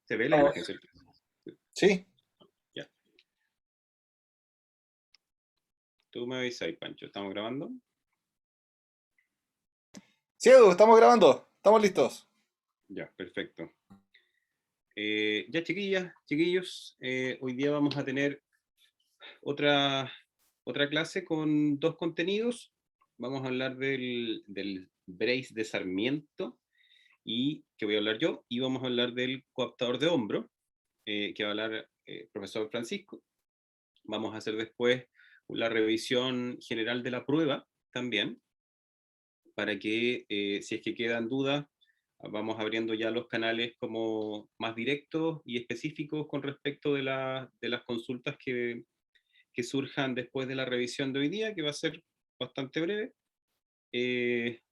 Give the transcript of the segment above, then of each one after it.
Se ve la Vamos. imagen, ¿cierto? Sí, Ya. Tú me avisas, Pancho. ¿Estamos grabando? sí, Edu, estamos grabando. Estamos listos. Ya, perfecto. Ya, chiquillas, chiquillos, hoy día vamos a tener otra, otra clase con dos contenidos. Vamos a hablar del brace de Sarmiento, y que voy a hablar yo, y vamos a hablar del coaptador de hombro, que va a hablar el profesor Francisco. Vamos a hacer después la revisión general de la prueba también, para que si es que quedan dudas, vamos abriendo ya los canales como más directos y específicos con respecto de las consultas que surjan después de la revisión de hoy día, que va a ser bastante breve,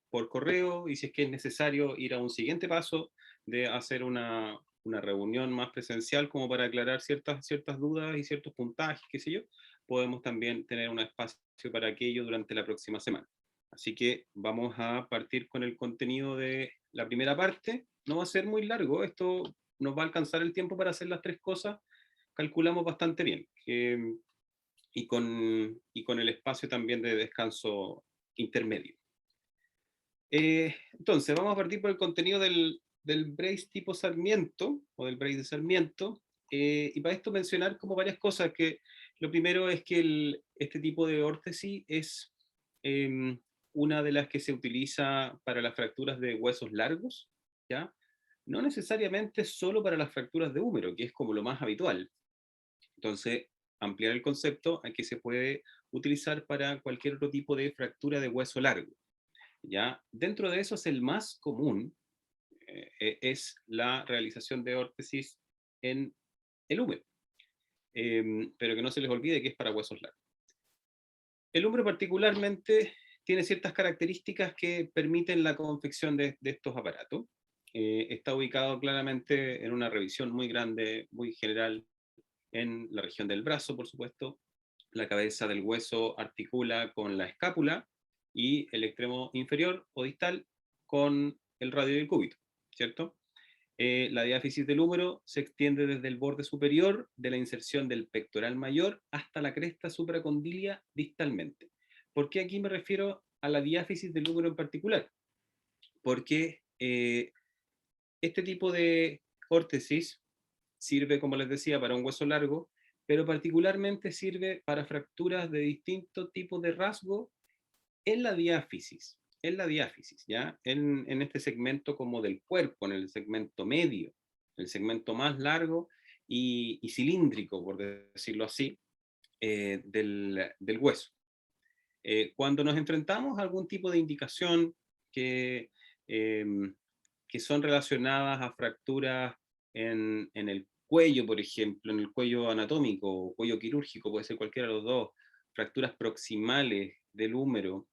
por correo, y si es que es necesario ir a un siguiente paso de hacer una reunión más presencial como para aclarar ciertas dudas y ciertos puntajes, qué sé yo, podemos también tener un espacio para aquello durante la próxima semana. Así que vamos a partir con el contenido de la primera parte. No va a ser muy largo, esto nos va a alcanzar el tiempo para hacer las tres cosas, calculamos bastante bien, y con el espacio también de descanso intermedio. Entonces, vamos a partir por el contenido del brace tipo Sarmiento, o del brace de Sarmiento, y para esto mencionar como varias cosas, que lo primero es que este tipo de órtesis es una de las que se utiliza para las fracturas de huesos largos, ¿ya? No necesariamente solo para las fracturas de húmero, que es como lo más habitual. Entonces, ampliar el concepto a que se puede utilizar para cualquier otro tipo de fractura de hueso largo. ¿Ya? Dentro de eso es el más común, es la realización de órtesis en el húmero, pero que no se les olvide que es para huesos largos. El húmero particularmente tiene ciertas características que permiten la confección de estos aparatos. Está ubicado claramente en una revisión muy grande, muy general, en la región del brazo, por supuesto. La cabeza del hueso articula con la escápula y el extremo inferior o distal con el radio del cúbito, ¿cierto? La diáfisis del húmero se extiende desde el borde superior de la inserción del pectoral mayor hasta la cresta supracondilia distalmente. ¿Por qué aquí me refiero a la diáfisis del húmero en particular? Porque este tipo de órtesis sirve, como les decía, para un hueso largo, pero particularmente sirve para fracturas de distintos tipos de rasgo en la diáfisis, ¿ya? En este segmento como del cuerpo, en el segmento medio, el segmento más largo y cilíndrico, por decirlo así, del hueso. Cuando nos enfrentamos a algún tipo de indicación que, eh, que son relacionadas a fracturas en el cuello, por ejemplo, en el cuello anatómico o cuello quirúrgico, puede ser cualquiera de los dos, fracturas proximales del húmero,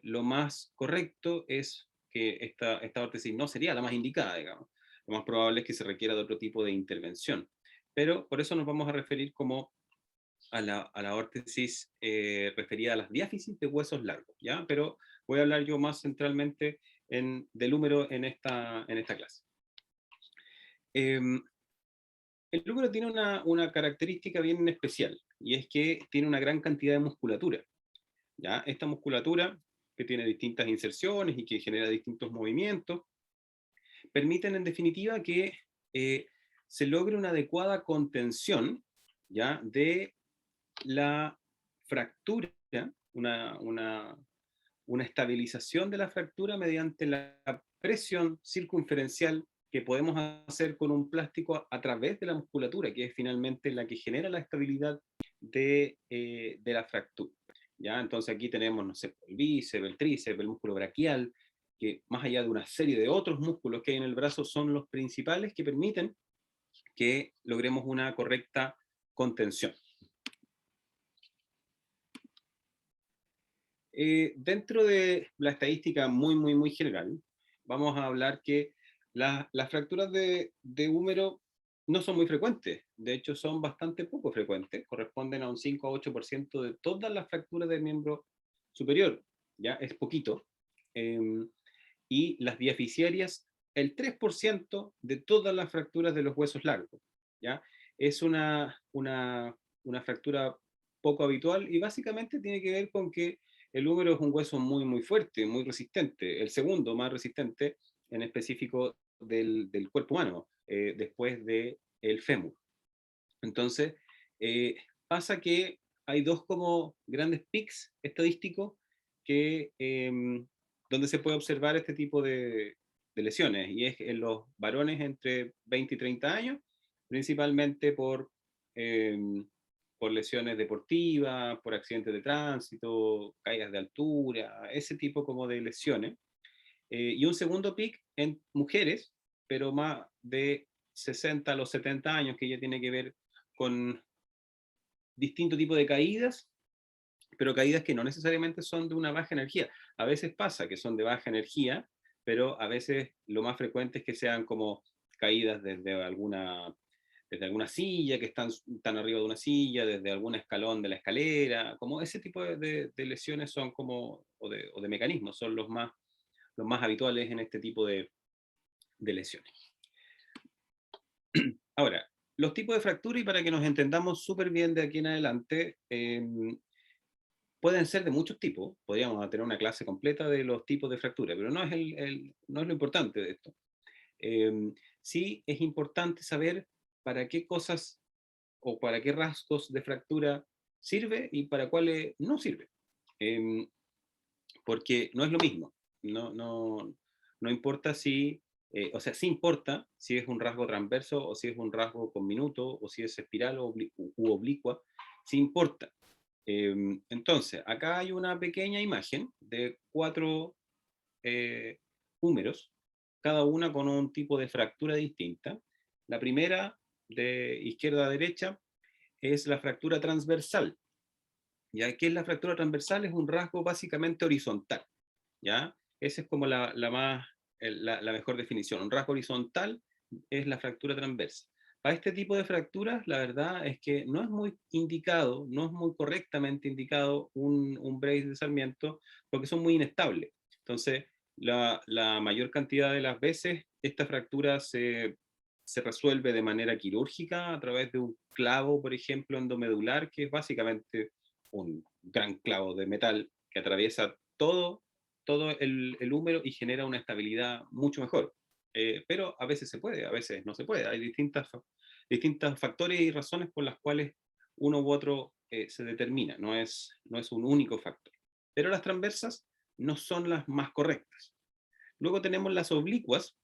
lo más correcto es que esta órtesis no sería la más indicada, digamos. Lo más probable es que se requiera de otro tipo de intervención. Pero por eso nos vamos a referir como a la órtesis referida a las diáfisis de huesos largos, ¿ya? Pero voy a hablar yo más centralmente del húmero en esta clase. El húmero tiene una característica bien especial, y es que tiene una gran cantidad de musculatura, ¿ya? Esta musculatura, que tiene distintas inserciones y que genera distintos movimientos, permiten en definitiva que se logre una adecuada contención, ¿ya? De la fractura, una, una, una estabilización de la fractura mediante la presión circunferencial que podemos hacer con un plástico a través de la musculatura, que es finalmente la que genera la estabilidad de la fractura. ¿Ya? Entonces aquí tenemos, no sé, el bíceps, el tríceps, el músculo braquial, que más allá de una serie de otros músculos que hay en el brazo, son los principales que permiten que logremos una correcta contención. Dentro de la estadística muy general, vamos a hablar que las fracturas de húmero no son muy frecuentes, de hecho son bastante poco frecuentes, corresponden a un 5 a 8% de todas las fracturas del miembro superior, ya es poquito, y las diaficiarias el 3% de todas las fracturas de los huesos largos, ¿ya? Es una fractura poco habitual y básicamente tiene que ver con que el húmero es un hueso muy, muy fuerte, muy resistente, el segundo más resistente en específico del cuerpo humano, después del fémur. Entonces, eh, pasa que hay dos como grandes pics estadísticos que, donde se puede observar este tipo de lesiones, y es en los varones entre 20 y 30 años, principalmente por lesiones deportivas, por accidentes de tránsito, caídas de altura, ese tipo como de lesiones. Y un segundo pic en mujeres, pero más de 60 a los 70 años, que ya tiene que ver con distinto tipo de caídas, pero caídas que no necesariamente son de una baja energía. A veces pasa que son de baja energía, pero a veces lo más frecuente es que sean como caídas desde alguna silla, que están arriba de una silla, desde algún escalón de la escalera, como ese tipo de lesiones son como, o de mecanismos, son los más habituales en este tipo de lesiones. Ahora, los tipos de fractura, y para que nos entendamos súper bien de aquí en adelante, pueden ser de muchos tipos. Podríamos tener una clase completa de los tipos de fractura, pero no es, no es lo importante de esto. Sí es importante saber para qué cosas o para qué rasgos de fractura sirve y para cuáles no sirve. Porque no es lo mismo. No importa si, o sea, sí importa si es un rasgo transverso o si es un rasgo conminuto o si es espiral u oblicua, sí importa. Entonces, acá hay una pequeña imagen de 4 húmeros, cada una con un tipo de fractura distinta. La primera, de izquierda a derecha, es la fractura transversal. ¿Ya? ¿Qué es la fractura transversal? Es un rasgo básicamente horizontal. ¿Ya? Esa es como la mejor definición. Un rasgo horizontal es la fractura transversa. Para este tipo de fracturas, la verdad es que no es muy indicado, no es muy correctamente indicado un brace de Sarmiento, porque son muy inestables. Entonces, la mayor cantidad de las veces, esta fractura se resuelve de manera quirúrgica a través de un clavo, por ejemplo, endomedular, que es básicamente un gran clavo de metal que atraviesa todo el húmero y genera una estabilidad mucho mejor. Pero a veces se puede, a veces no se puede. Hay distintos factores y razones por las cuales uno u otro se determina, no es un único factor. Pero las transversas no son las más correctas. Luego tenemos las oblicuas,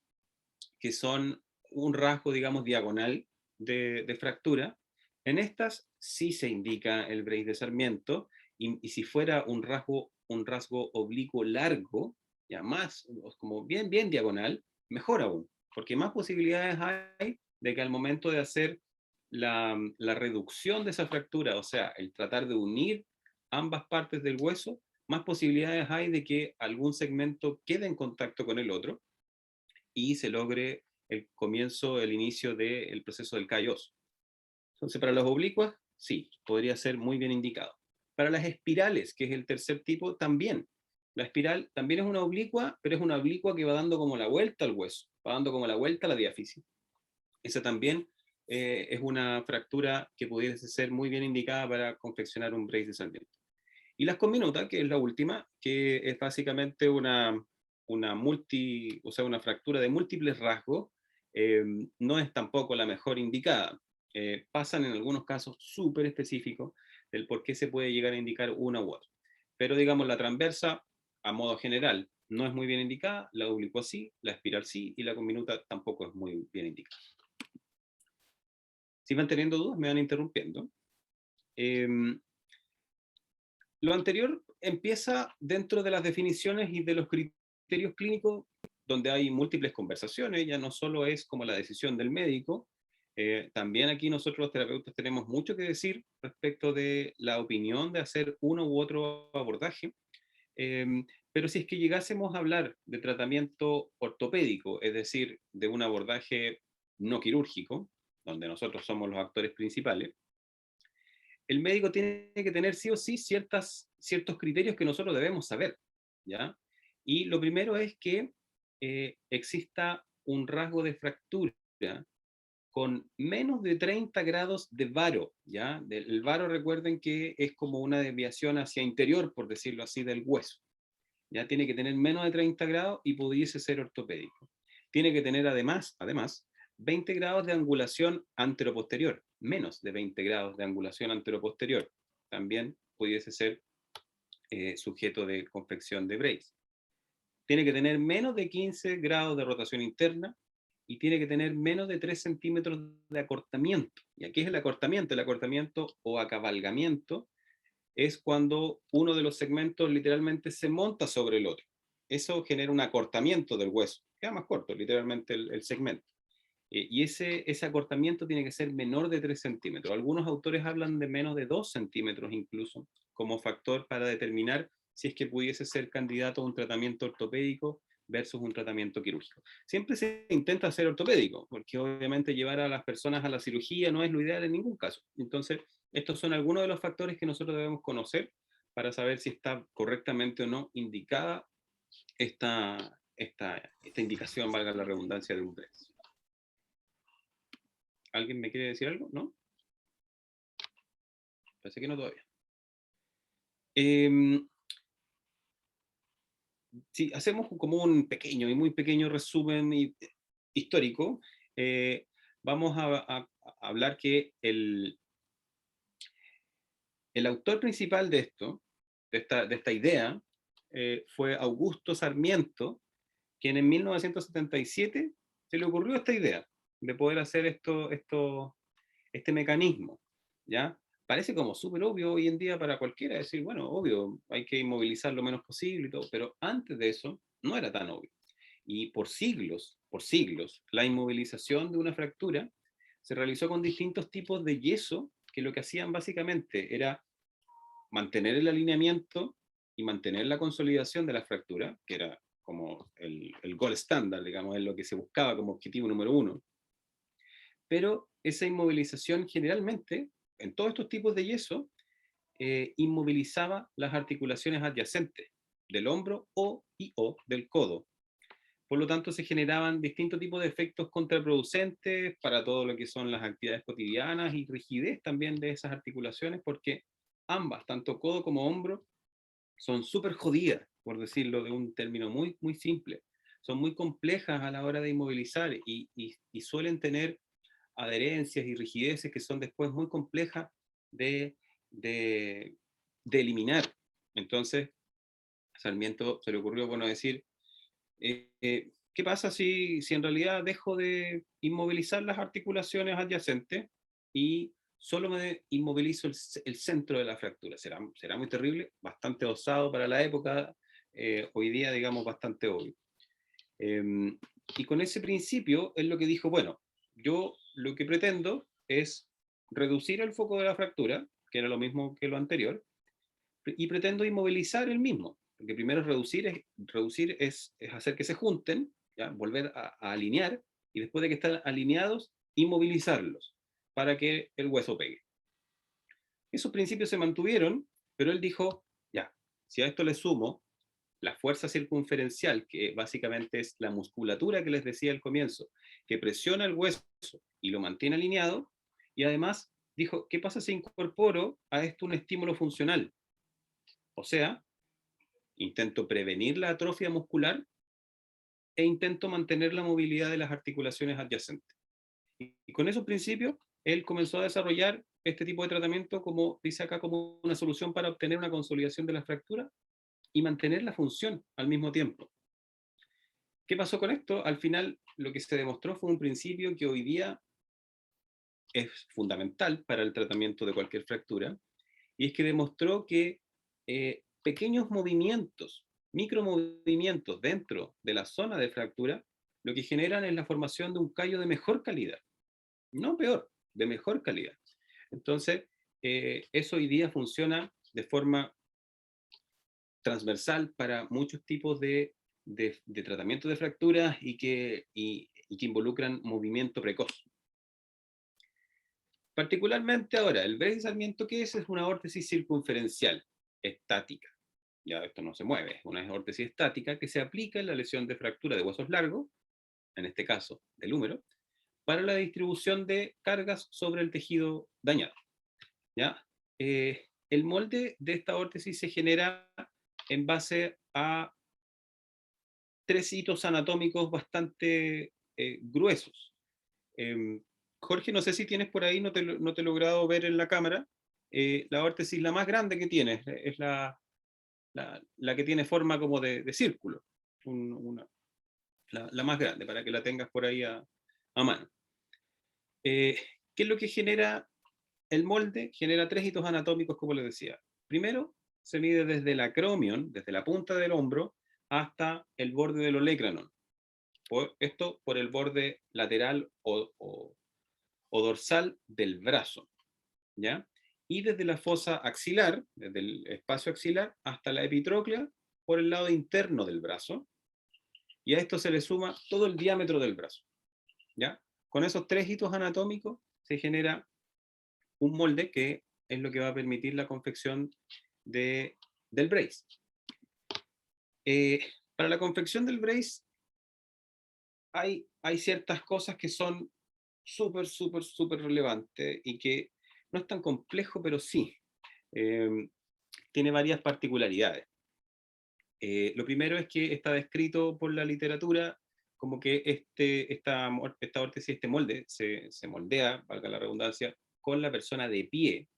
que son un rasgo, digamos, diagonal de fractura. En estas sí se indica el brace de Sarmiento, y si fuera un rasgo oblicuo largo, ya más, como bien, bien diagonal, mejor aún, porque más posibilidades hay de que al momento de hacer la reducción de esa fractura, o sea, el tratar de unir ambas partes del hueso, más posibilidades hay de que algún segmento quede en contacto con el otro y se logre el comienzo, el inicio del proceso del calloso. Entonces, para las oblicuas, sí, podría ser muy bien indicado. Para las espirales, que es el tercer tipo, también. La espiral también es una oblicua, pero es una oblicua que va dando como la vuelta al hueso, va dando como la vuelta a la diáfisis. Esa también es una fractura que pudiese ser muy bien indicada para confeccionar un brace de Sarmiento. Y las conminutas, que es la última, que es básicamente o sea, una fractura de múltiples rasgos, no es tampoco la mejor indicada. Pasan en algunos casos súper específicos del por qué se puede llegar a indicar una u otra. Pero digamos, la transversa, a modo general, no es muy bien indicada, la oblicua sí, la espiral sí, y la conminuta tampoco es muy bien indicada. Si van teniendo dudas, me van interrumpiendo. Lo anterior empieza dentro de las definiciones y de los criterios clínicos, donde hay múltiples conversaciones, ya no solo es como la decisión del médico, también aquí nosotros los terapeutas tenemos mucho que decir respecto de la opinión de hacer uno u otro abordaje. Pero si es que llegásemos a hablar de tratamiento ortopédico, es decir, de un abordaje no quirúrgico, donde nosotros somos los actores principales, el médico tiene que tener sí o sí ciertos criterios que nosotros debemos saber, ¿ya? Y lo primero es que exista un rasgo de fractura con menos de 30 grados de varo, ¿ya? El varo, recuerden que es como una desviación hacia interior, por decirlo así, del hueso. Ya tiene que tener menos de 30 grados y pudiese ser ortopédico. Tiene que tener además 20 grados de angulación anteroposterior, menos de 20 grados de angulación anteroposterior. También pudiese ser sujeto de confección de brace. Tiene que tener menos de 15 grados de rotación interna y tiene que tener menos de 3 centímetros de acortamiento. ¿Y aquí es el acortamiento? El acortamiento o acabalgamiento es cuando uno de los segmentos literalmente se monta sobre el otro. Eso genera un acortamiento del hueso, queda más corto literalmente el segmento. Y ese acortamiento tiene que ser menor de 3 centímetros. Algunos autores hablan de menos de 2 centímetros incluso, como factor para determinar si es que pudiese ser candidato a un tratamiento ortopédico versus un tratamiento quirúrgico. Siempre se intenta hacer ortopédico, porque obviamente llevar a las personas a la cirugía no es lo ideal en ningún caso. Entonces, estos son algunos de los factores que nosotros debemos conocer para saber si está correctamente o no indicada esta indicación, valga la redundancia, de un brace. ¿Alguien me quiere decir algo? ¿No? Parece que no todavía. Si hacemos como un pequeño y muy pequeño resumen histórico, vamos a hablar que el autor principal de esto, de esta idea, fue Augusto Sarmiento, quien en 1977 se le ocurrió esta idea de poder hacer este mecanismo, ¿ya? Parece como súper obvio hoy en día para cualquiera decir, bueno, obvio, hay que inmovilizar lo menos posible y todo, pero antes de eso no era tan obvio. Y por siglos, la inmovilización de una fractura se realizó con distintos tipos de yeso que lo que hacían básicamente era mantener el alineamiento y mantener la consolidación de la fractura, que era como el gold standard, digamos, es lo que se buscaba como objetivo número uno. Pero esa inmovilización generalmente, en todos estos tipos de yeso, inmovilizaba las articulaciones adyacentes del hombro o del codo. Por lo tanto, se generaban distintos tipos de efectos contraproducentes para todo lo que son las actividades cotidianas y rigidez también de esas articulaciones, porque ambas, tanto codo como hombro, son súper jodidas, por decirlo de un término muy, muy simple. Son muy complejas a la hora de inmovilizar y suelen tener adherencias y rigideces que son después muy complejas de, de, de eliminar. Entonces, a Sarmiento se le ocurrió, bueno, decir, ¿qué pasa si en realidad dejo de inmovilizar las articulaciones adyacentes y solo me inmovilizo el centro de la fractura? ¿Será muy terrible? Bastante osado para la época, hoy día, digamos, bastante obvio. Y con ese principio es lo que dijo, bueno, yo lo que pretendo es reducir el foco de la fractura, que era lo mismo que lo anterior, y pretendo inmovilizar el mismo, porque primero reducir es hacer que se junten, ¿ya? Volver a alinear, y después de que están alineados, inmovilizarlos para que el hueso pegue. Esos principios se mantuvieron, pero él dijo, ya, si a esto le sumo la fuerza circunferencial, que básicamente es la musculatura que les decía al comienzo, que presiona el hueso y lo mantiene alineado, y además dijo, ¿qué pasa si incorporo a esto un estímulo funcional? O sea, intento prevenir la atrofia muscular e intento mantener la movilidad de las articulaciones adyacentes. Y con esos principios, él comenzó a desarrollar este tipo de tratamiento, como dice acá, como una solución para obtener una consolidación de la fractura y mantener la función al mismo tiempo. ¿Qué pasó con esto? Al final, lo que se demostró fue un principio que hoy día es fundamental para el tratamiento de cualquier fractura, y es que demostró que pequeños movimientos, micromovimientos dentro de la zona de fractura, lo que generan es la formación de un callo de mejor calidad, no peor, de mejor calidad. Entonces, eso hoy día funciona de forma transversal para muchos tipos de tratamiento de fracturas y que involucran movimiento precoz. Particularmente ahora, el brace de Sarmiento, ¿qué es? Es una órtesis circunferencial estática. Ya esto no se mueve, es una órtesis estática que se aplica en la lesión de fractura de huesos largos en este caso del húmero, para la distribución de cargas sobre el tejido dañado. ¿Ya? El molde de esta órtesis se genera en base a 3 hitos anatómicos bastante gruesos. Jorge, no sé si tienes por ahí, no te he logrado ver en la cámara, la órtesis la más grande que tienes, es la que tiene forma como de círculo, la más grande, para que la tengas por ahí a mano. ¿Qué es lo que genera el molde? Genera 3 hitos anatómicos, como les decía. Primero, se mide desde el acromion, desde la punta del hombro, hasta el borde del olecranon. Esto por el borde lateral o dorsal del brazo, ¿ya? Y desde la fosa axilar, desde el espacio axilar, hasta la epitróclea, por el lado interno del brazo, y a esto se le suma todo el diámetro del brazo, ¿ya? Con esos 3 hitos anatómicos se genera un molde que es lo que va a permitir la confección del brace. Para la confección del brace hay ciertas cosas que son súper, súper, súper relevantes y que no es tan complejo, pero sí. Tiene varias particularidades. Lo primero es que está descrito por la literatura como que esta órtesis, este molde, se moldea, valga la redundancia, con la persona de pie,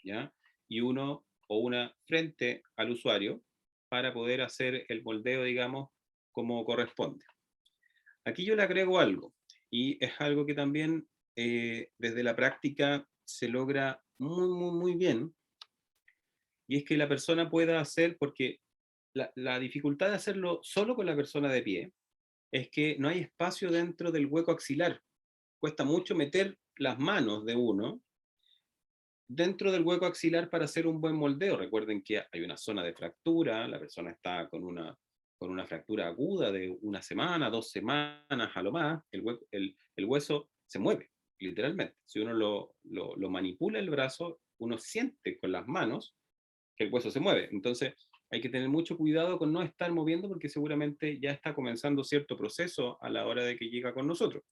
¿ya? Y uno o una frente al usuario para poder hacer el moldeo, digamos, como corresponde. Aquí yo le agrego algo, y es algo que también desde la práctica se logra muy, muy, muy bien, y es que la persona pueda hacer, porque la dificultad de hacerlo solo con la persona de pie es que no hay espacio dentro del hueco axilar. Cuesta mucho meter las manos de uno dentro del hueco axilar para hacer un buen moldeo. Recuerden que hay una zona de fractura, la persona está con una fractura aguda de 1 semana, 2 semanas a lo más, el hueso se mueve, literalmente. Si uno lo manipula el brazo, uno siente con las manos que el hueso se mueve. Entonces hay que tener mucho cuidado con no estar moviendo, porque seguramente ya está comenzando cierto proceso a la hora de que llega con nosotros.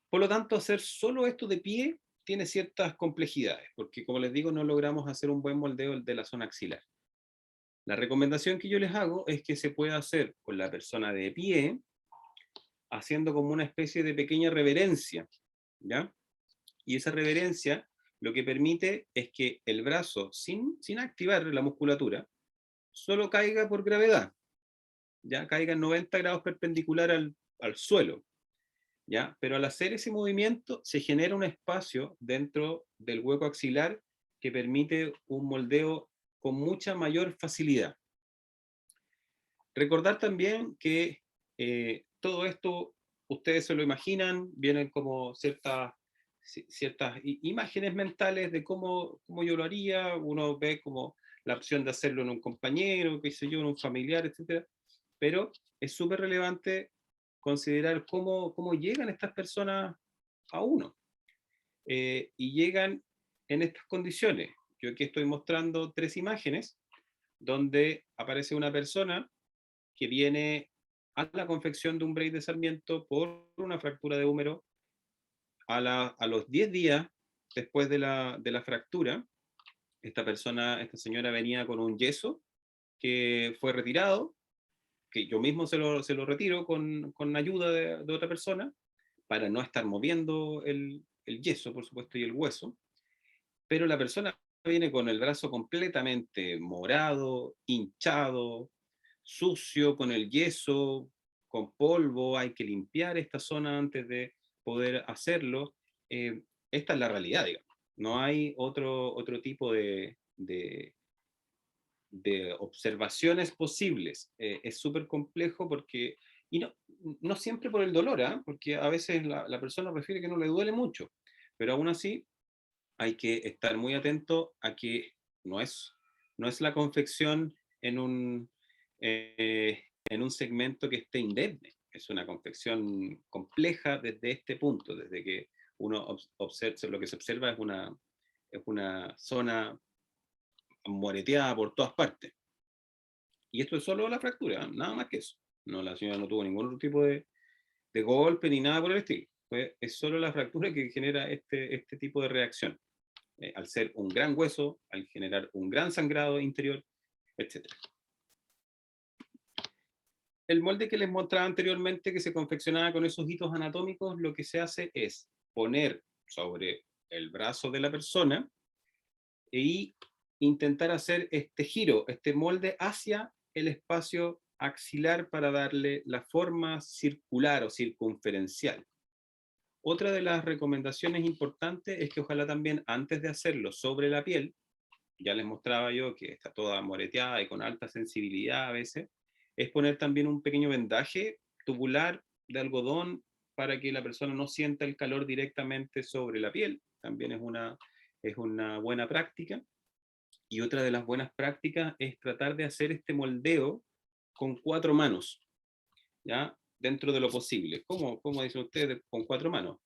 Por lo tanto, hacer solo esto de pie tiene ciertas complejidades, porque como les digo, no logramos hacer un buen moldeo de la zona axilar. La recomendación que yo les hago es que se pueda hacer con la persona de pie, haciendo como una especie de pequeña reverencia, ¿ya? Y esa reverencia lo que permite es que el brazo, sin activar la musculatura, solo caiga por gravedad, ya caiga en 90 grados perpendicular al suelo, ¿ya? Pero al hacer ese movimiento se genera un espacio dentro del hueco axilar que permite un moldeo con mucha mayor facilidad. Recordar también que todo esto, ustedes se lo imaginan, vienen como ciertas imágenes mentales de cómo yo lo haría, uno ve como la opción de hacerlo en un compañero, qué sé yo, en un familiar, etc. Pero es súper relevante considerar cómo llegan estas personas a uno. Y llegan en estas condiciones. Yo aquí estoy mostrando 3 imágenes donde aparece una persona que viene a la confección de un brace de Sarmiento por una fractura de húmero a los 10 días después de la fractura. Esta señora venía con un yeso que fue retirado, que yo mismo se lo retiro con ayuda de otra persona, para no estar moviendo el yeso, por supuesto, y el hueso. Pero la persona viene con el brazo completamente morado, hinchado, sucio, con el yeso, con polvo. Hay que limpiar esta zona antes de poder hacerlo. Esta es la realidad, digamos. No hay otro tipo de observaciones posibles. Es súper complejo porque, y no siempre por el dolor, ¿eh? Porque a veces la persona prefiere que no le duele mucho, pero aún así hay que estar muy atento a que no es la confección en un segmento que esté indemne. Es una confección compleja desde este punto, desde que uno observa, lo que se observa es una zona moreteada por todas partes. Y esto es solo la fractura, nada más que eso. No, la señora no tuvo ningún otro tipo de golpe ni nada por el estilo. Es solo la fractura que genera este tipo de reacción. Al ser un gran hueso, al generar un gran sangrado interior, etc. El molde que les mostraba anteriormente, que se confeccionaba con esos hitos anatómicos, lo que se hace es poner sobre el brazo de la persona y intentar hacer este giro, este molde hacia el espacio axilar para darle la forma circular o circunferencial. Otra de las recomendaciones importantes es que ojalá también antes de hacerlo sobre la piel, ya les mostraba yo que está toda moreteada y con alta sensibilidad a veces, es poner también un pequeño vendaje tubular de algodón para que la persona no sienta el calor directamente sobre la piel. También es una buena práctica. Y otra de las buenas prácticas es tratar de hacer este moldeo con 4 manos, ¿ya? Dentro de lo posible. ¿Cómo dicen ustedes? Con 4 manos.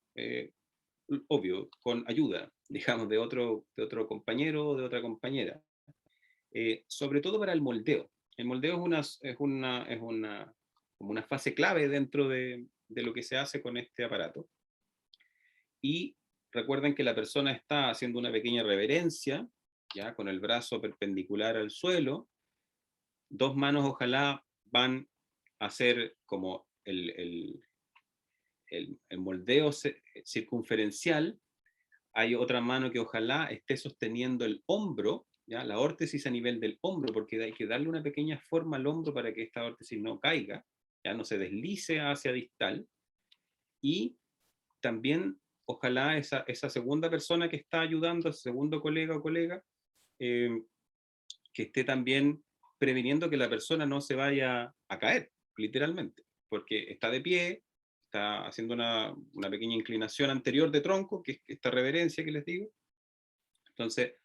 Obvio, con ayuda, digamos, de otro compañero o de otra compañera. Sobre todo para el moldeo. El moldeo como una fase clave dentro de lo que se hace con este aparato. Y recuerden que la persona está haciendo una pequeña reverencia, ya con el brazo perpendicular al suelo. 2 manos ojalá van a hacer como el moldeo circunferencial. Hay otra mano que ojalá esté sosteniendo el hombro, ¿ya? La órtesis a nivel del hombro, porque hay que darle una pequeña forma al hombro para que esta órtesis no caiga, ya no se deslice hacia distal. Y también ojalá esa segunda persona que está ayudando, ese segundo colega o colega, eh, que esté también previniendo que la persona no se vaya a caer, literalmente, porque está de pie, está haciendo una pequeña inclinación anterior de tronco, que es esta reverencia que les digo. Entonces,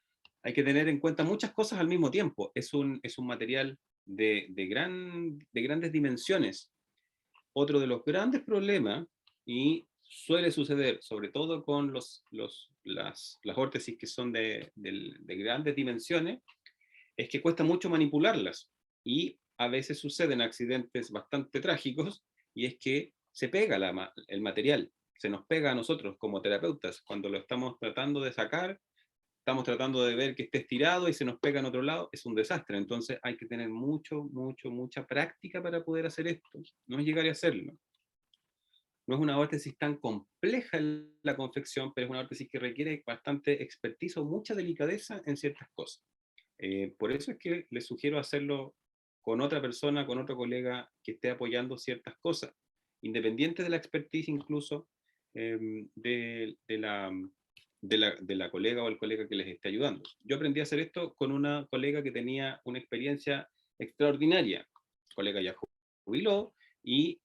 hay que tener en cuenta muchas cosas al mismo tiempo. Es un material de grandes dimensiones. Otro de los grandes problemas, y suele suceder, sobre todo con las órtesis que son de grandes dimensiones, es que cuesta mucho manipularlas y a veces suceden accidentes bastante trágicos, y es que se pega el material, se nos pega a nosotros como terapeutas cuando lo estamos tratando de sacar, estamos tratando de ver que esté estirado y se nos pega en otro lado, es un desastre. Entonces hay que tener mucha práctica para poder hacer esto, no es llegar y hacerlo. No es una órtesis tan compleja en la confección, pero es una órtesis que requiere bastante expertise o mucha delicadeza en ciertas cosas. Por eso es que les sugiero hacerlo con otra persona, con otro colega que esté apoyando ciertas cosas, independiente de la expertise incluso de la colega o el colega que les esté ayudando. Yo aprendí a hacer esto con una colega que tenía una experiencia extraordinaria. La colega ya jubiló y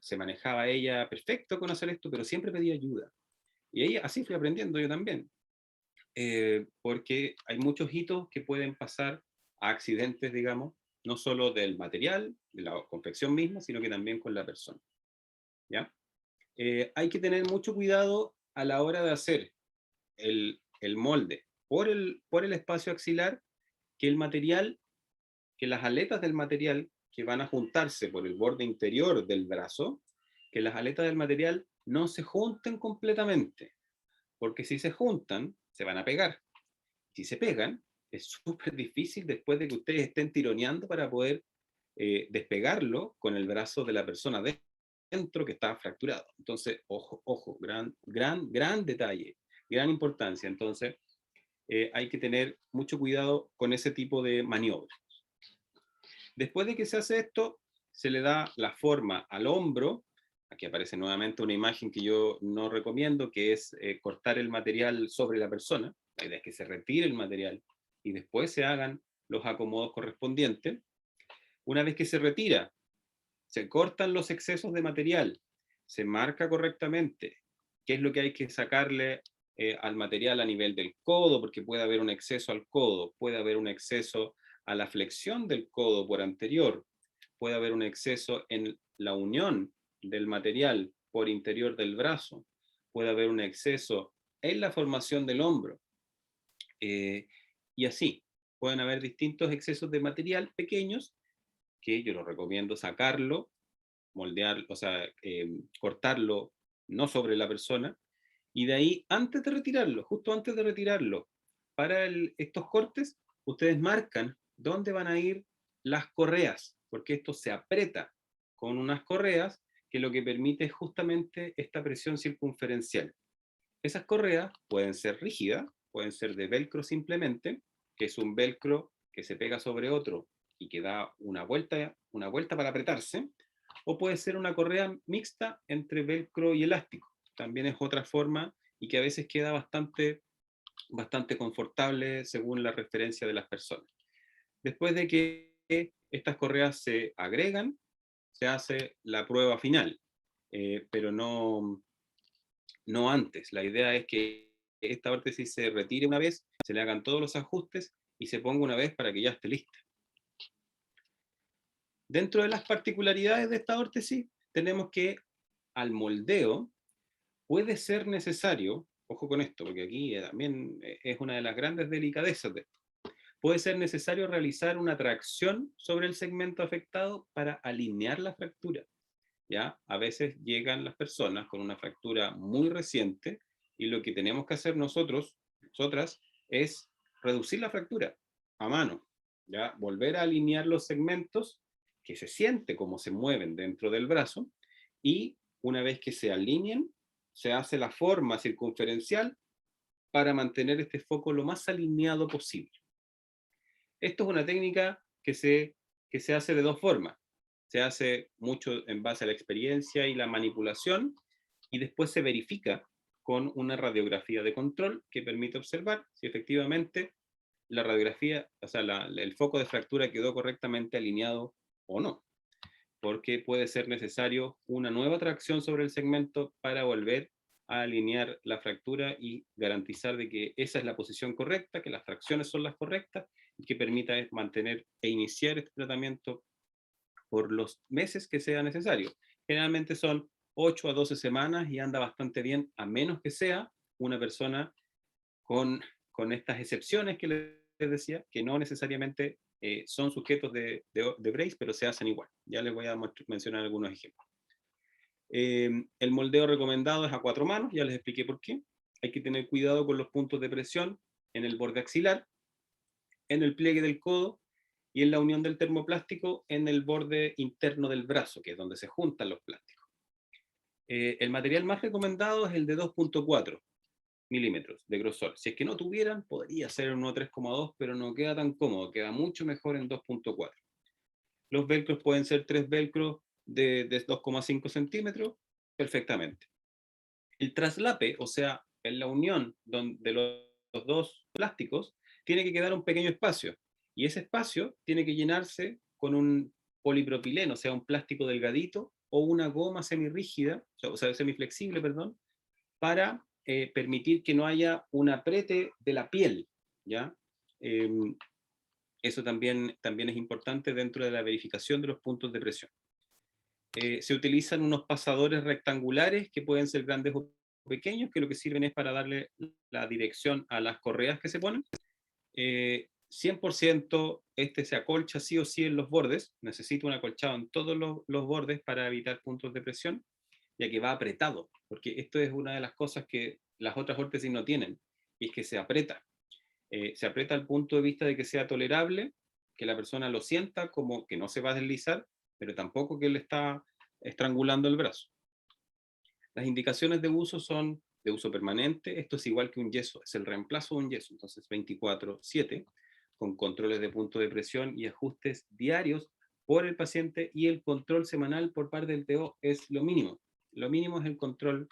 se manejaba ella perfecto con hacer esto, pero siempre pedía ayuda. Y ella, así fui aprendiendo yo también. Porque hay muchos hitos que pueden pasar a accidentes, digamos, no solo del material, de la confección misma, sino que también con la persona. ¿Ya? Hay que tener mucho cuidado a la hora de hacer el molde por el espacio axilar, que el material, que las aletas del material que van a juntarse por el borde interior del brazo, que las aletas del material no se junten completamente, porque si se juntan, se van a pegar. Si se pegan, es súper difícil después de que ustedes estén tironeando para poder despegarlo con el brazo de la persona dentro que está fracturado. Entonces, ojo, gran detalle, gran importancia. Entonces, hay que tener mucho cuidado con ese tipo de maniobras. Después de que se hace esto, se le da la forma al hombro. Aquí aparece nuevamente una imagen que yo no recomiendo, que es cortar el material sobre la persona. La idea es que se retire el material y después se hagan los acomodos correspondientes. Una vez que se retira, se cortan los excesos de material, se marca correctamente qué es lo que hay que sacarle al material a nivel del codo, porque puede haber un exceso al codo, puede haber un exceso a la flexión del codo por anterior, puede haber un exceso en la unión del material por interior del brazo, puede haber un exceso en la formación del hombro, y así, pueden haber distintos excesos de material pequeños que yo los recomiendo sacarlo moldear, o sea, cortarlo no sobre la persona, y de ahí, antes de retirarlo, justo antes de retirarlo, para estos cortes, ustedes marcan dónde van a ir las correas, porque esto se aprieta con unas correas que lo que permite es justamente esta presión circunferencial. Esas correas pueden ser rígidas, pueden ser de velcro simplemente, que es un velcro que se pega sobre otro y que da una vuelta para apretarse, o puede ser una correa mixta entre velcro y elástico. También es otra forma y que a veces queda bastante confortable según la referencia de las personas. Después de que estas correas se agregan, se hace la prueba final, pero no antes. La idea es que esta órtesis se retire una vez, se le hagan todos los ajustes y se ponga una vez para que ya esté lista. Dentro de las particularidades de esta órtesis, tenemos que al moldeo puede ser necesario, ojo con esto, porque aquí también es una de las grandes delicadezas de esto, puede ser necesario realizar una tracción sobre el segmento afectado para alinear la fractura. ¿Ya? A veces llegan las personas con una fractura muy reciente y lo que tenemos que hacer nosotras, es reducir la fractura a mano, ¿ya? Volver a alinear los segmentos, que se siente cómo se mueven dentro del brazo, y una vez que se alineen, se hace la forma circunferencial para mantener este foco lo más alineado posible. Esto es una técnica que se hace de dos formas. Se hace mucho en base a la experiencia y la manipulación, y después se verifica con una radiografía de control que permite observar si efectivamente la radiografía, o sea, el foco de fractura quedó correctamente alineado o no, porque puede ser necesario una nueva tracción sobre el segmento para volver a alinear la fractura y garantizar de que esa es la posición correcta, que las tracciones son las correctas y que permita mantener e iniciar este tratamiento por los meses que sea necesario. Generalmente son 8 a 12 semanas y anda bastante bien, a menos que sea una persona con estas excepciones que les decía, que no necesariamente son sujetos de brace, pero se hacen igual. Ya les voy a mencionar algunos ejemplos. El moldeo recomendado es a 4 manos, ya les expliqué por qué. Hay que tener cuidado con los puntos de presión en el borde axilar, en el pliegue del codo y en la unión del termoplástico en el borde interno del brazo, que es donde se juntan los plásticos. El material más recomendado es el de 2.4 milímetros de grosor. Si es que no tuvieran, podría ser un 3,2, pero no queda tan cómodo, queda mucho mejor en 2.4. Los velcros pueden ser 3 velcros de 2,5 centímetros, perfectamente. El traslape, o sea, en la unión de los dos plásticos, tiene que quedar un pequeño espacio, y ese espacio tiene que llenarse con un polipropileno, o sea, un plástico delgadito, o una goma semirrígida, o sea, semiflexible, perdón, para permitir que no haya un apriete de la piel, ¿ya? Eso también es importante dentro de la verificación de los puntos de presión. Se utilizan unos pasadores rectangulares que pueden ser grandes o pequeños, que lo que sirven es para darle la dirección a las correas que se ponen. 100% este se acolcha sí o sí en los bordes, necesita un acolchado en todos los bordes para evitar puntos de presión, ya que va apretado, porque esto es una de las cosas que las otras órtesis no tienen, y es que se aprieta. Se aprieta al punto de vista de que sea tolerable, que la persona lo sienta como que no se va a deslizar, pero tampoco que le está estrangulando el brazo. Las indicaciones de uso son de uso permanente, esto es igual que un yeso, es el reemplazo de un yeso, entonces 24/7, con controles de punto de presión y ajustes diarios por el paciente, y el control semanal por parte del TO es lo mínimo. Lo mínimo es el control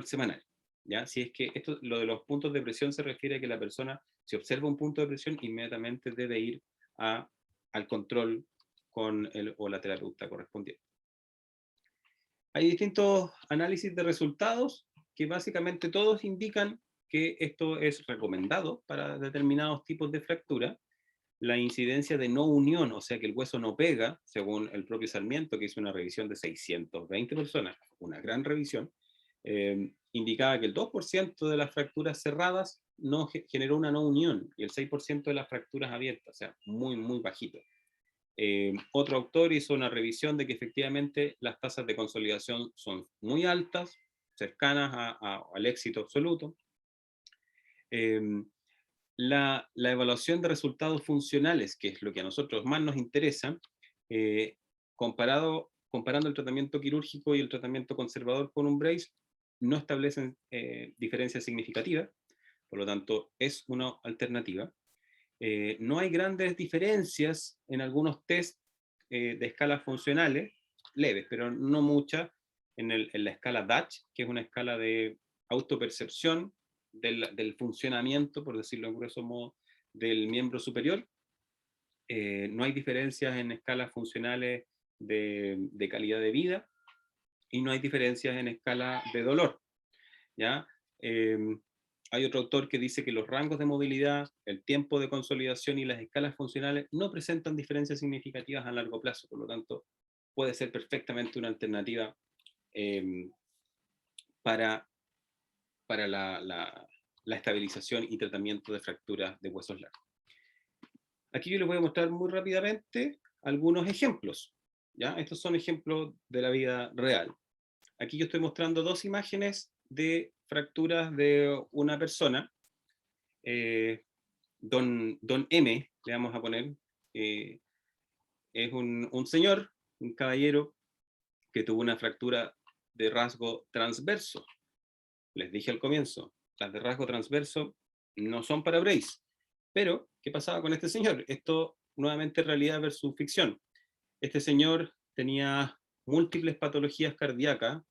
semanal. ¿Ya? Si es que lo de los puntos de presión se refiere a que la persona, si observa un punto de presión, inmediatamente debe ir al control con o la terapeuta correspondiente. Hay distintos análisis de resultados que básicamente todos indican que esto es recomendado para determinados tipos de fractura. La incidencia de no unión, o sea que el hueso no pega, según el propio Sarmiento, que hizo una revisión de 620 personas, una gran revisión, indicaba que el 2% de las fracturas cerradas no generó una no unión, y el 6% de las fracturas abiertas, o sea, muy, muy bajito. Otro autor hizo una revisión de que efectivamente las tasas de consolidación son muy altas, cercanas al éxito absoluto. La evaluación de resultados funcionales, que es lo que a nosotros más nos interesa, comparando el tratamiento quirúrgico y el tratamiento conservador con un brace, no establecen diferencias significativas, por lo tanto es una alternativa. No hay grandes diferencias en algunos test de escalas funcionales, leves, pero no muchas, en la escala Dutch, que es una escala de autopercepción del funcionamiento, por decirlo en grueso modo, del miembro superior. No hay diferencias en escalas funcionales de calidad de vida y no hay diferencias en escala de dolor, ¿ya? Hay otro autor que dice que los rangos de movilidad, el tiempo de consolidación y las escalas funcionales no presentan diferencias significativas a largo plazo, por lo tanto puede ser perfectamente una alternativa para la estabilización y tratamiento de fracturas de huesos largos. Aquí yo les voy a mostrar muy rápidamente algunos ejemplos, ¿ya? Estos son ejemplos de la vida real. Aquí yo estoy mostrando dos imágenes de fracturas de una persona, don M, le vamos a poner, es un señor, un caballero, que tuvo una fractura de rasgo transverso. Les dije al comienzo, las de rasgo transverso no son para brace. Pero, ¿qué pasaba con este señor? Esto nuevamente realidad versus ficción. Este señor tenía múltiples patologías cardíacas,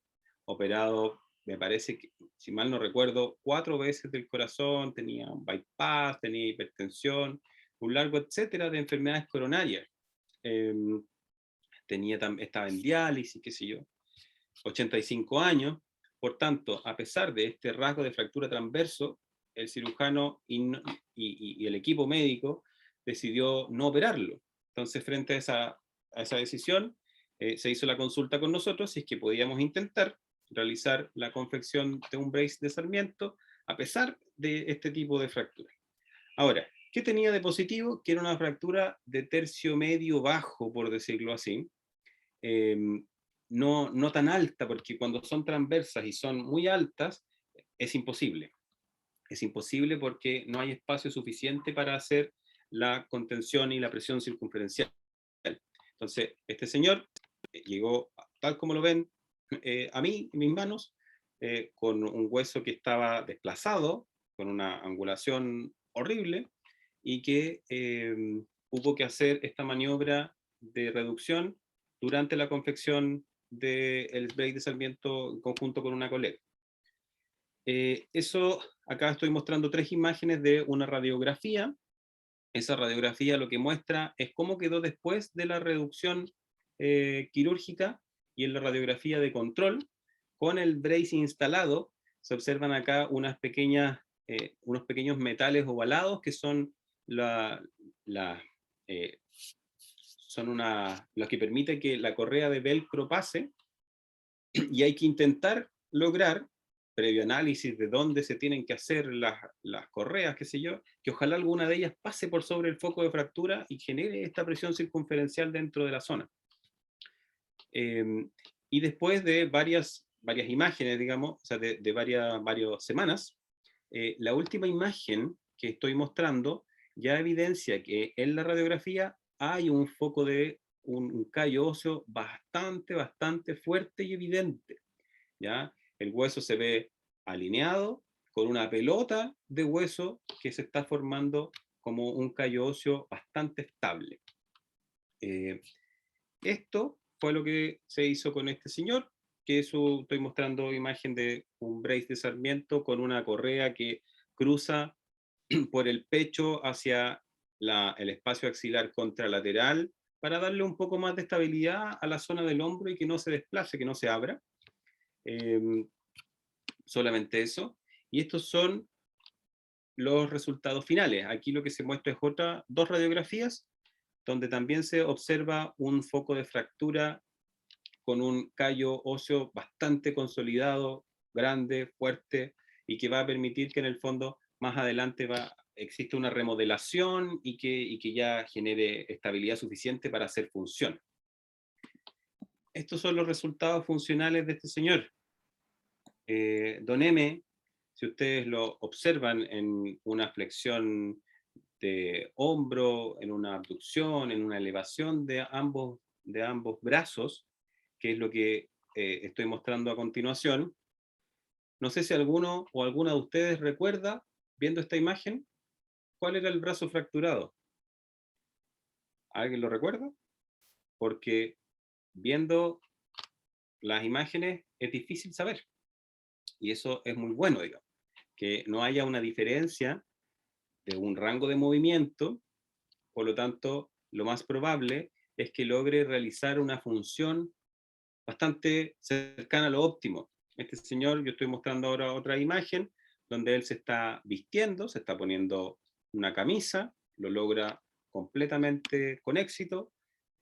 operado, me parece que, si mal no recuerdo, 4 veces del corazón, tenía un bypass, tenía hipertensión, un largo etcétera de enfermedades coronarias. Eh, estaba en diálisis, qué sé yo, 85 años. Por tanto, a pesar de este rasgo de fractura transverso, el cirujano y el equipo médico decidió no operarlo. Entonces, frente a esa decisión, se hizo la consulta con nosotros si es que podíamos intentar realizar la confección de un brace de Sarmiento a pesar de este tipo de fractura. Ahora, ¿qué tenía de positivo? Que era una fractura de tercio medio bajo, por decirlo así. No tan alta, porque cuando son transversas y son muy altas, es imposible. Es imposible porque no hay espacio suficiente para hacer la contención y la presión circunferencial. Entonces, este señor llegó, tal como lo ven, a mí, en mis manos, con un hueso que estaba desplazado, con una angulación horrible, y que hubo que hacer esta maniobra de reducción durante la confección del brace de Sarmiento en conjunto con una colega. Eso, acá estoy mostrando 3 imágenes de una radiografía. Esa radiografía lo que muestra es cómo quedó después de la reducción quirúrgica, y en la radiografía de control, con el brace instalado, se observan acá unos pequeños metales ovalados que son eh, lo que permite que la correa de velcro pase, y hay que intentar lograr, previo análisis de dónde se tienen que hacer las correas, qué sé yo, que ojalá alguna de ellas pase por sobre el foco de fractura y genere esta presión circunferencial dentro de la zona. Y después de varias imágenes, digamos, o sea, de varias semanas, la última imagen que estoy mostrando ya evidencia que en la radiografía hay un foco de un callo óseo bastante fuerte y evidente, ¿ya? El hueso se ve alineado con una pelota de hueso que se está formando como un callo óseo bastante estable. Esto fue lo que se hizo con este señor, que estoy mostrando imagen de un brace de Sarmiento con una correa que cruza por el pecho hacia el espacio axilar contralateral para darle un poco más de estabilidad a la zona del hombro y que no se desplace, que no se abra. Solamente eso. Y estos son los resultados finales. Aquí lo que se muestra es dos radiografías donde también se observa un foco de fractura con un callo óseo bastante consolidado, grande, fuerte, y que va a permitir que en el fondo más adelante existe una remodelación y que ya genere estabilidad suficiente para hacer función. Estos son los resultados funcionales de este señor. Don M, si ustedes lo observan en una flexión de hombro, en una abducción, en una elevación de ambos brazos, que es lo que estoy mostrando a continuación. No sé si alguno o alguna de ustedes recuerda, viendo esta imagen, cuál era el brazo fracturado. ¿Alguien lo recuerda? Porque viendo las imágenes es difícil saber. Y eso es muy bueno, digamos. Que no haya una diferencia de un rango de movimiento, por lo tanto, lo más probable es que logre realizar una función bastante cercana a lo óptimo. Este señor, yo estoy mostrando ahora otra imagen, donde él se está vistiendo, se está poniendo una camisa, lo logra completamente con éxito.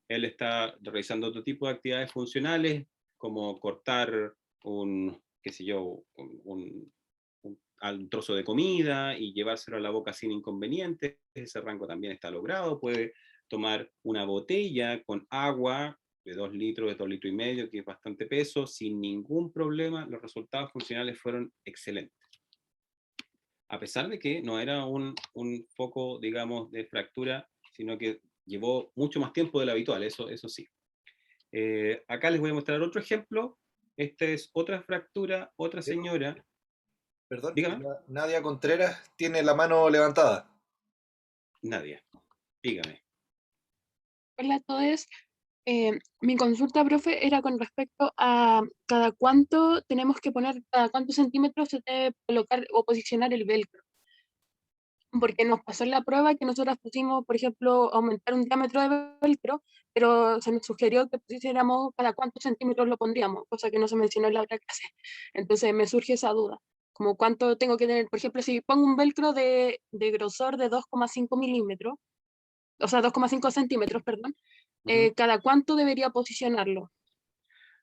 Él está realizando otro tipo de actividades funcionales, como cortar un, qué sé yo, un trozo de comida y llevárselo a la boca sin inconvenientes. Ese rango también está logrado. Puede tomar una botella con agua de 2 litros, de 2 litros y medio, que es bastante peso, sin ningún problema. Los resultados funcionales fueron excelentes. A pesar de que no era un foco, digamos, de fractura, sino que llevó mucho más tiempo del habitual, eso sí. Acá les voy a mostrar otro ejemplo. Esta es otra fractura, otra señora. Perdón, Dígame. Nadia Contreras tiene la mano levantada. Nadia, dígame. Hola a todos. Mi consulta, profe, era con respecto a cada cuánto tenemos que poner, cada cuántos centímetros se debe colocar o posicionar el velcro. Porque nos pasó en la prueba que nosotros pusimos, por ejemplo, aumentar un diámetro de velcro, pero se nos sugirió que pusiéramos cada cuántos centímetros lo pondríamos, cosa que no se mencionó en la otra clase. Entonces me surge esa duda, como cuánto tengo que tener, por ejemplo, si pongo un velcro de grosor de 2,5 milímetros, o sea, 2,5 centímetros, perdón, ¿cada cuánto debería posicionarlo?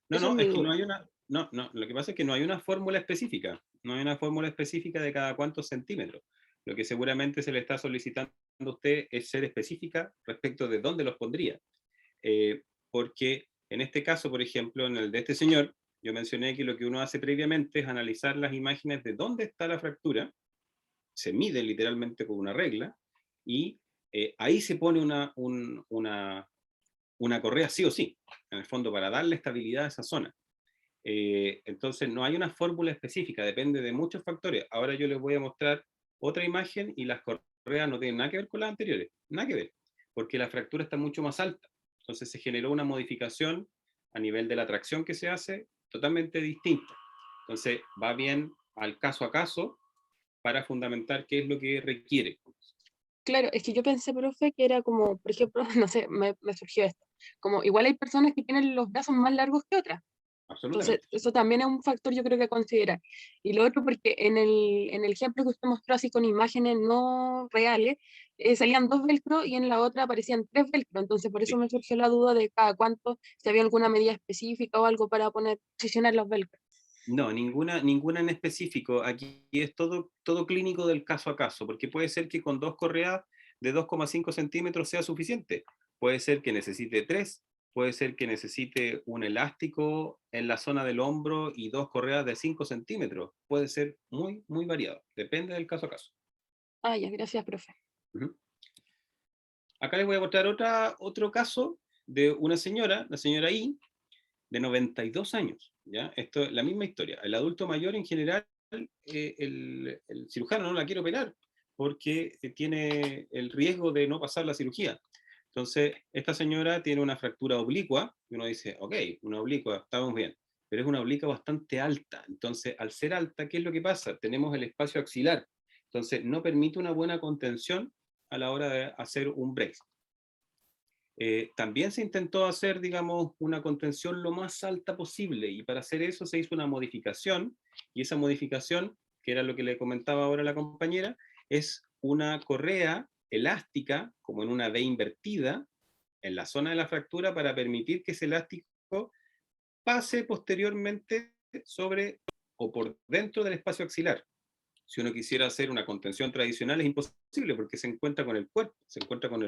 No, Eso es no, mi es que duda. no hay una, no, no, lo que pasa es que no hay una fórmula específica, no hay una fórmula específica de cada cuántos centímetros. Lo que seguramente se le está solicitando a usted es ser específica respecto de dónde los pondría. Porque en este caso, por ejemplo, en el de este señor, yo mencioné que lo que uno hace previamente es analizar las imágenes de dónde está la fractura, se mide literalmente con una regla, y ahí se pone una correa sí o sí, en el fondo, para darle estabilidad a esa zona. Entonces, no hay una fórmula específica, depende de muchos factores. Ahora yo les voy a mostrar otra imagen y las correas no tienen nada que ver con las anteriores, nada que ver, porque la fractura está mucho más alta. Entonces se generó una modificación a nivel de la tracción que se hace totalmente distinta. Entonces va bien al caso a caso para fundamentar qué es lo que requiere. Claro, es que yo pensé, profe, que era como, por ejemplo, no sé, me surgió esto, como igual hay personas que tienen los brazos más largos que otras. Entonces, Absolutamente. eso también es un factor yo creo que considerar. Y lo otro, porque en el ejemplo que usted mostró así con imágenes no reales, salían 2 velcro y en la otra aparecían 3 velcro. Entonces, por eso Sí. me surgió la duda de cada cuánto, si había alguna medida específica o algo para posicionar los velcro. No, ninguna en específico. Aquí es todo clínico del caso a caso, porque puede ser que con 2 correas de 2,5 centímetros sea suficiente. Puede ser que necesite 3, puede ser que necesite un elástico en la zona del hombro y 2 correas de 5 centímetros. Puede ser muy, muy variado. Depende del caso a caso. Ah, ya, gracias, profe. Ujú. Acá les voy a mostrar otro caso de una señora, la señora I, de 92 años. ¿Ya? Esto es la misma historia. El adulto mayor en general, el cirujano no la quiere operar porque tiene el riesgo de no pasar la cirugía. Entonces, esta señora tiene una fractura oblicua y uno dice, ok, una oblicua, estamos bien, pero es una oblicua bastante alta. Entonces, al ser alta, ¿qué es lo que pasa? Tenemos el espacio axilar. Entonces, no permite una buena contención a la hora de hacer un brace. También se intentó hacer, digamos, una contención lo más alta posible y para hacer eso se hizo una modificación y esa modificación, que era lo que le comentaba ahora la compañera, es una correa elástica, como en una V invertida, en la zona de la fractura para permitir que ese elástico pase posteriormente sobre o por dentro del espacio axilar. Si uno quisiera hacer una contención tradicional es imposible porque se encuentra con el cuerpo, se encuentra con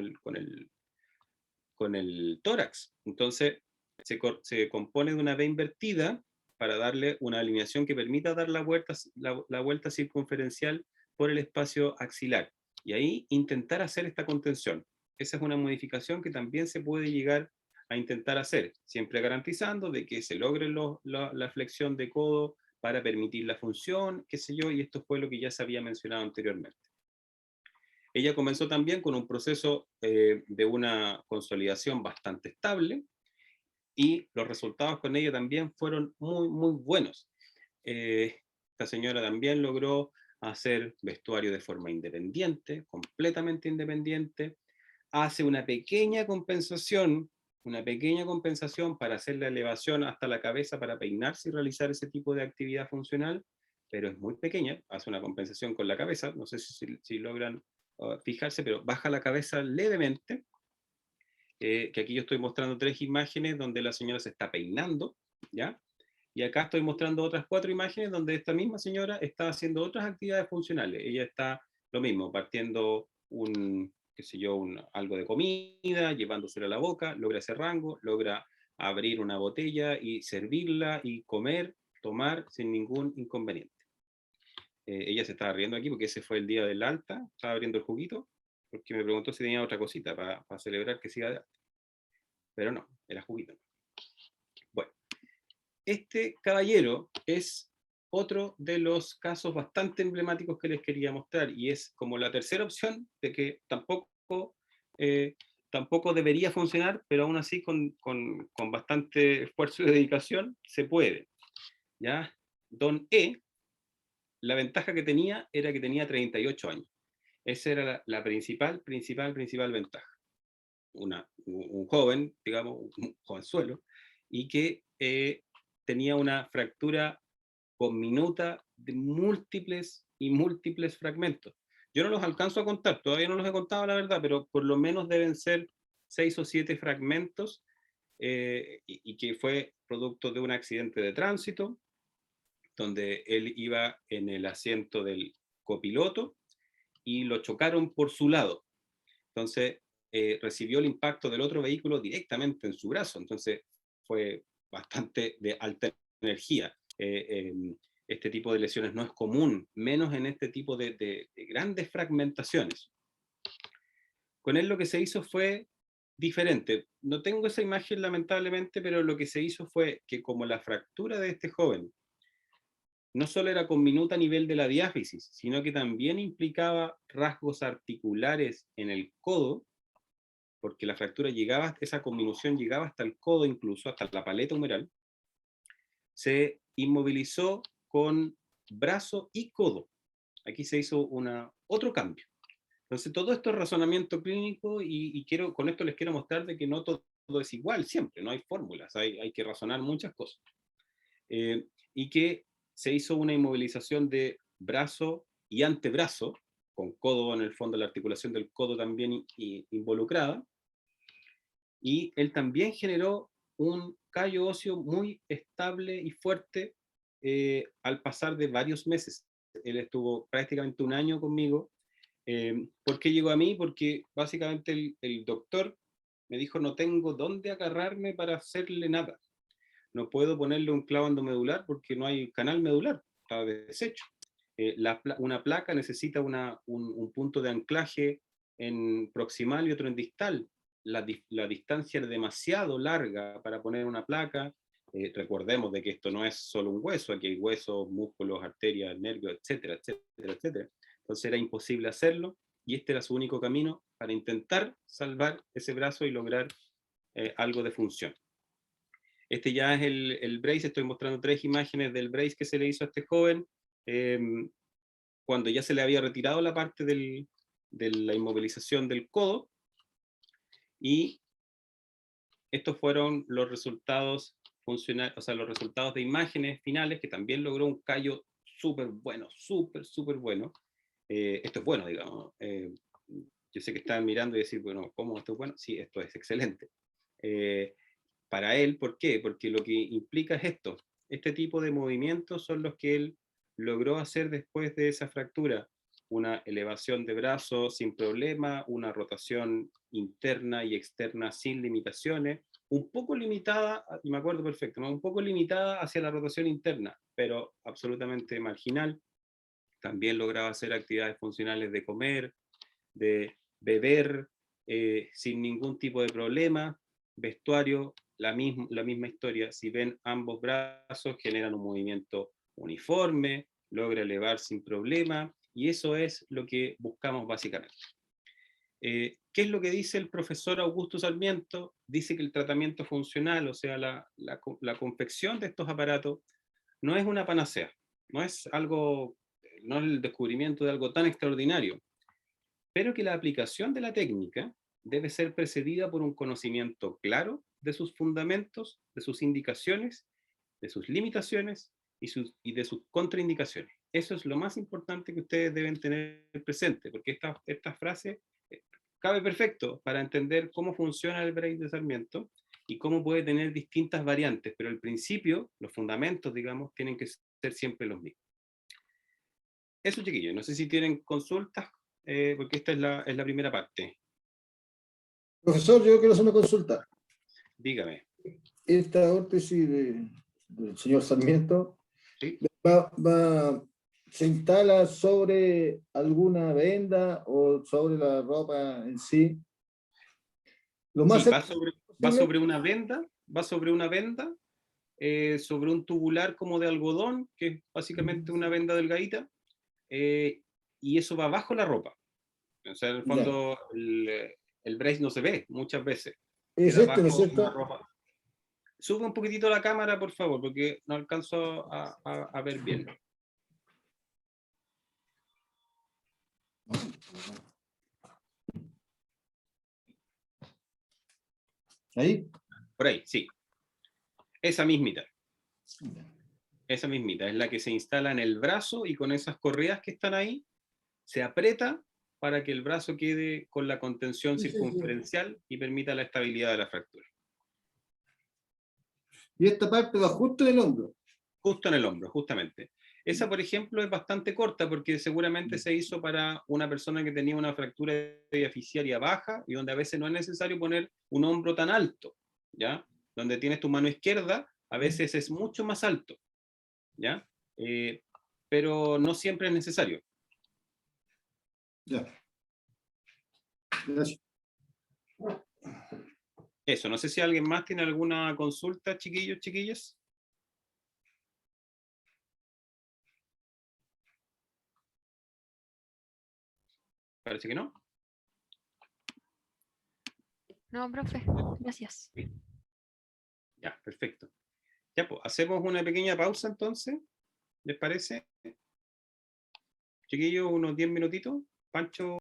el tórax. Entonces se compone de una V invertida para darle una alineación que permita dar la vuelta circunferencial por el espacio axilar. Y ahí intentar hacer esta contención. Esa es una modificación que también se puede llegar a intentar hacer, siempre garantizando de que se logre la flexión de codo para permitir la función, qué sé yo, y esto fue lo que ya se había mencionado anteriormente. Ella comenzó también con un proceso de una consolidación bastante estable, y los resultados con ella también fueron muy, muy buenos. Esta señora también logró hacer vestuario de forma independiente, completamente independiente, hace una pequeña compensación para hacer la elevación hasta la cabeza para peinarse y realizar ese tipo de actividad funcional, pero es muy pequeña, hace una compensación con la cabeza, no sé si logran fijarse, pero baja la cabeza levemente, que aquí yo estoy mostrando 3 imágenes donde la señora se está peinando, ¿ya? Y acá estoy mostrando otras 4 imágenes donde esta misma señora está haciendo otras actividades funcionales. Ella está, lo mismo, partiendo qué sé yo, algo de comida, llevándosela a la boca, logra ese rango, logra abrir una botella y servirla y comer, tomar sin ningún inconveniente. Ella se estaba riendo aquí porque ese fue el día del alta, estaba abriendo el juguito, porque me preguntó si tenía otra cosita para celebrar que siga de alta. Pero no, era juguito. Bueno, este caballero es otro de los casos bastante emblemáticos que les quería mostrar, y es como la tercera opción de que tampoco debería funcionar, pero aún así con bastante esfuerzo y dedicación se puede. ¿Ya? Don E, la ventaja que tenía era que tenía 38 años. Esa era la principal ventaja. Un joven, digamos, un jovenzuelo, y que tenía una fractura conminuta de múltiples y múltiples fragmentos. Yo no los alcanzo a contar, todavía no los he contado la verdad, pero por lo menos deben ser 6 o 7 fragmentos, y que fue producto de un accidente de tránsito, donde él iba en el asiento del copiloto y lo chocaron por su lado. Entonces, recibió el impacto del otro vehículo directamente en su brazo, entonces fue bastante de alta energía. Este tipo de lesiones no es común, menos en este tipo de grandes fragmentaciones. Con él lo que se hizo fue diferente. No tengo esa imagen lamentablemente, pero lo que se hizo fue que como la fractura de este joven no solo era conminuta a nivel de la diáfisis, sino que también implicaba rasgos articulares en el codo, porque la fractura llegaba, esa conminución llegaba hasta el codo, incluso hasta la paleta humeral, se inmovilizó con brazo y codo. Aquí se hizo otro cambio. Entonces, todo esto es razonamiento clínico, y con esto les quiero mostrar de que no todo es igual siempre, no hay fórmulas, hay que razonar muchas cosas. Y que se hizo una inmovilización de brazo y antebrazo, con codo en el fondo, la articulación del codo también involucrada, y él también generó un callo óseo muy estable y fuerte al pasar de varios meses. Él estuvo prácticamente un año conmigo. ¿Por qué llegó a mí? Porque básicamente el doctor me dijo: no tengo dónde agarrarme para hacerle nada. No puedo ponerle un clavo endomedular porque no hay canal medular, está deshecho. Una placa necesita un punto de anclaje en proximal y otro en distal. La distancia es demasiado larga para poner una placa. Recordemos de que esto no es solo un hueso, aquí hay huesos, músculos, arterias, nervios, etcétera, etcétera, etcétera. Entonces era imposible hacerlo, y este era su único camino para intentar salvar ese brazo y lograr algo de función. Este ya es el brace, estoy mostrando 3 imágenes del brace que se le hizo a este joven, cuando ya se le había retirado la parte de la inmovilización del codo, y estos fueron los resultados funcionales, o sea, los resultados de imágenes finales, que también logró un callo súper bueno, súper bueno. Esto es bueno, digamos. Yo sé que están mirando y decir, bueno, ¿cómo esto es bueno? Sí, esto es excelente. Para él, ¿por qué? Porque lo que implica es esto. Este tipo de movimientos son los que él logró hacer después de esa fractura una elevación de brazos sin problema, una rotación interna y externa sin limitaciones, un poco limitada, y me acuerdo perfecto, ¿no? Un poco limitada hacia la rotación interna, pero absolutamente marginal. También lograba hacer actividades funcionales de comer, de beber, sin ningún tipo de problema. Vestuario, la misma historia. Si ven, ambos brazos generan un movimiento uniforme, logra elevar sin problema, y eso es lo que buscamos básicamente. ¿Qué es lo que dice el profesor Augusto Sarmiento? Dice que el tratamiento funcional, o sea, la confección de estos aparatos, no es una panacea, no es algo, no es el descubrimiento de algo tan extraordinario, pero que la aplicación de la técnica debe ser precedida por un conocimiento claro de sus fundamentos, de sus indicaciones, de sus limitaciones y de sus contraindicaciones. Eso es lo más importante que ustedes deben tener presente, porque esta frase cabe perfecto para entender cómo funciona el brace de Sarmiento y cómo puede tener distintas variantes, pero el principio, los fundamentos, digamos, tienen que ser siempre los mismos. Eso, chiquillos, no sé si tienen consultas, porque esta es la primera parte. Profesor, yo quiero hacer una consulta. Dígame. Esta órtesis del señor Sarmiento, ¿Sí? ¿se instala sobre alguna venda o sobre la ropa en sí? Lo más Sí, va sobre una venda, sobre un tubular como de algodón, que es básicamente una venda delgadita, y eso va bajo la ropa. O sea, en el fondo, el brace no se ve muchas veces. ¿Es Queda esto, no es bajo cierto? la ropa. Sube un poquitito la cámara, por favor, porque no alcanzo a ver bien. ¿Ahí? Por ahí, sí. Esa mismita. Esa mismita es la que se instala en el brazo, y con esas correas que están ahí, se aprieta para que el brazo quede con la contención circunferencial y permita la estabilidad de la fractura. Y esta parte va justo en el hombro. Justo en el hombro, justamente. Esa, por ejemplo, es bastante corta porque seguramente se hizo para una persona que tenía una fractura diaficiaria baja y donde a veces no es necesario poner un hombro tan alto, ¿ya? Donde tienes tu mano izquierda, a veces es mucho más alto, ¿ya? Pero no siempre es necesario. Ya. Gracias. Eso, no sé si alguien más tiene alguna consulta, chiquillos, chiquillas. Parece que no. No, profe, gracias. Ya, perfecto. Ya, pues, hacemos una pequeña pausa entonces, ¿les parece? Chiquillos, unos 10 minutitos. Pancho.